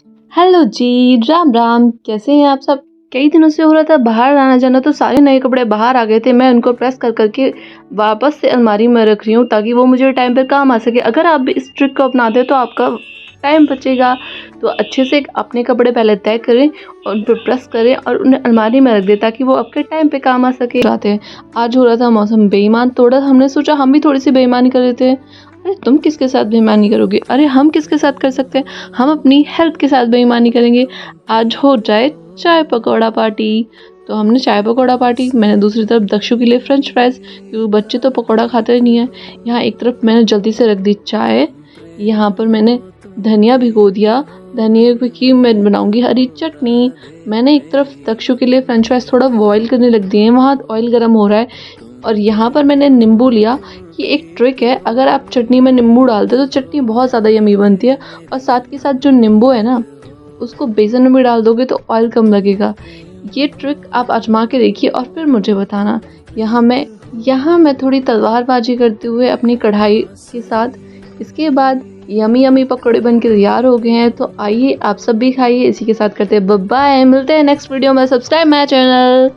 Hello जी, राम राम। कैसे हैं आप सब? कई दिनों से हो रहा था बाहर आना जाना, तो सारे नए कपड़े बाहर आ गए थे। मैं उनको प्रेस कर करके वापस से अलमारी में रख रही हूँ ताकि वो मुझे टाइम पे काम आ सके। अगर आप भी इस ट्रिक को अपनाते हैं तो आपका टाइम बचेगा। तो अच्छे से अपने कपड़े पहले तय करें और उन पर प्रेस करें और उन्हें अलमारी में रख दें ताकि वो आपके टाइम पे काम आ सके। जाते हैं, आज हो रहा था मौसम बेईमान, थोड़ा हमने सोचा हम भी थोड़ी सी बेईमानी कर लेते हैं। अरे तुम किसके साथ बेईमानी करोगे? अरे हम किसके साथ कर सकते हैं? हम अपनी हेल्थ के साथ बेईमानी करेंगे। आज हो जाए चाय पकौड़ा पार्टी। तो हमने चाय पकौड़ा पार्टी, मैंने दूसरी तरफ दक्षु के लिए फ्रेंच फ्राइज, क्योंकि बच्चे तो पकौड़ा खाते नहीं है। यहाँ एक तरफ मैंने जल्दी से रख दी चाय, यहाँ पर मैंने धनिया भिगो दिया। धनिया की मैं बनाऊंगी हरी चटनी। मैंने एक तरफ दक्षु के लिए फ्रेंच फ्राइज थोड़ा बॉईल करने लग दिए हैं, वहाँ ऑयल गर्म हो रहा है। और यहाँ पर मैंने नींबू लिया। ये एक ट्रिक है, अगर आप चटनी में नींबू डालते हो तो चटनी बहुत ज़्यादा यमी बनती है। और साथ के साथ जो नींबू है ना, उसको बेसन में भी डाल दोगे तो ऑयल कम लगेगा। ये ट्रिक आप आजमा के देखिए और फिर मुझे बताना। यहाँ मैं थोड़ी तलवारबाजी करते हुए अपनी कढ़ाई के साथ, इसके बाद यमी यमी पकौड़े बन के तैयार हो गए हैं। तो आइए आप सब भी खाइए। इसी के साथ करते हैं बाय बाय। मिलते हैं नेक्स्ट वीडियो में। Subscribe my channel.